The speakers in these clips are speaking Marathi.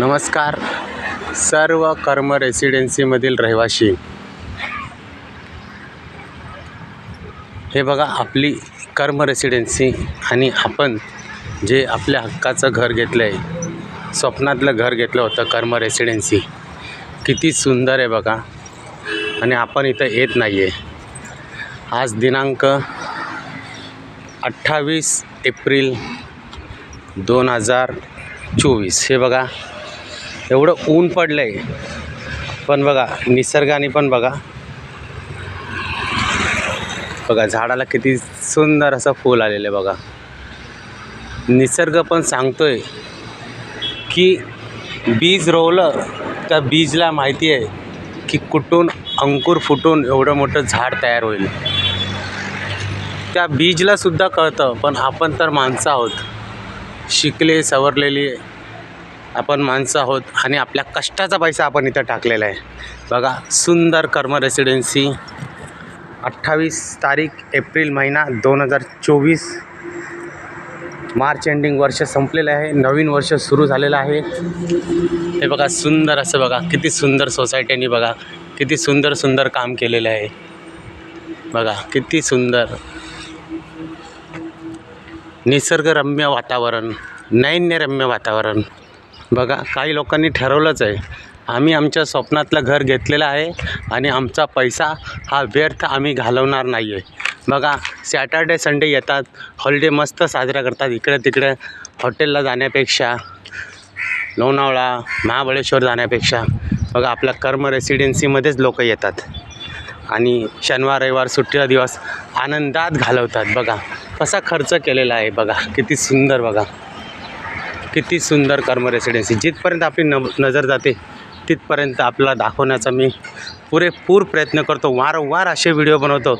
नमस्कार सर्व कर्म रेसिडेन्सीमधील रहिवासी. हे बघा आपली कर्म रेसिडेन्सी आणि आपण जे आपल्या हक्काचं घर घेतलं आहे, स्वप्नातलं घर घेतलं होतं कर्म रेसिडेन्सी. किती सुंदर आहे बघा. आणि आपण इथं येत नाही आहे. आज दिनांक 28 एप्रिल 2024. हे बघा एवढं ऊन पडलं आहे, पण बघा निसर्गाने पण बघा झाडाला किती सुंदर असं फूल आलेलं आहे बघा. निसर्ग पण सांगतोय की बीज रोवलं त्या बीजला माहिती आहे की कुठून अंकुर फुटून एवढं मोठं झाड तयार होईल. त्या बीजला सुद्धा कळतं, पण आपण तर माणसं आहोत, शिकले सवरलेली आपण माणसं आहोत आणि आपल्या कष्टाचा पैसा आपण इथं टाकलेला आहे. बघा सुंदर कर्म रेसिडेन्सी. 28 तारीख एप्रिल महिना 2024. मार्च एंडिंग वर्ष संपलेलं आहे, नवीन वर्ष सुरू झालेलं आहे. हे बघा सुंदर असं बघा, किती सुंदर सोसायटीने बघा किती सुंदर सुंदर काम केलेलं आहे. बघा किती सुंदर निसर्गरम्य वातावरण, नैन्यरम्य वातावरण. बघा काही लोकांनी ठरवलंच आहे, आम्ही आमच्या स्वप्नातलं घर घेतलेलं आहे आणि आमचा पैसा हा व्यर्थ आम्ही घालवणार नाही आहे. बघा सॅटर्डे संडे येतात, हॉलिडे मस्त साजरा करतात. इकडे तिकडे हॉटेलला जाण्यापेक्षा, लोणावळा महाबळेश्वर जाण्यापेक्षा बघा आपल्या कर्म रेसिडेन्सीमध्येच लोक येतात आणि शनिवार रविवार सुट्टीचा दिवस आनंदात घालवतात. बघा कसा खर्च केलेला आहे, बघा किती सुंदर, बघा किती सुंदर कर्म रेसिडेन्सी. जिथपर्यंत आपली नजर जाते तिथपर्यंत आपल्याला दाखवण्याचा मी पुरेपूर प्रयत्न करतो. वारंवार असे व्हिडिओ बनवतो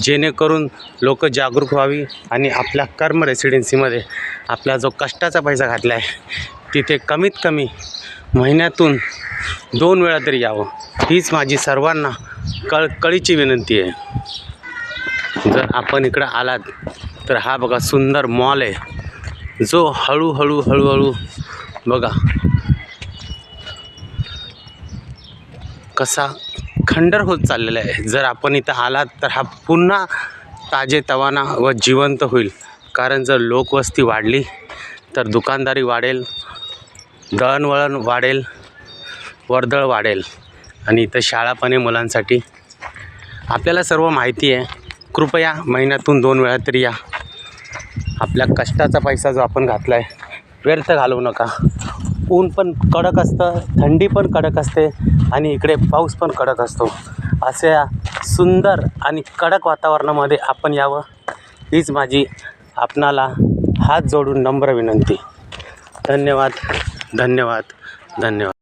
जेणेकरून लोक जागरूक व्हावी आणि आपल्या कर्म रेसिडेन्सीमध्ये आपला जो कष्टाचा पैसा घातला आहे तिथे कमीत कमी महिन्यातून 2 वेळा तरी यावं, हीच माझी सर्वांना कळकळीची विनंती आहे. जर आपण इकडं आलात तर हा बघा सुंदर मॉल आहे, जो हळूहळू बघा कसा खंडर होत चाललेला आहे. जर आपण इथं आलात तर हा पुन्हा ताजेतवाना व जिवंत होईल. कारण जर लोकवस्ती वाढली तर दुकानदारी वाढेल, दळणवळण वाढेल, वर्दळ वाढेल आणि इथं शाळा पण आहे मुलांसाठी. आपल्याला सर्व माहिती आहे. कृपया महिन्यातून 2 वेळा तरी या. आपल्या कष्टाचा पैसा जो आपण घातला आहे व्यर्थ घालवू नका. ऊन पण कडक असतं, थंडी पण कडक असते आणि इकडे पाऊस पण कडक असतो. अशा सुंदर आणि कडक वातावरणामध्ये आपण यावं, हीच माझी आपणाला हात जोडून नम्र विनंती. धन्यवाद धन्यवाद धन्यवाद.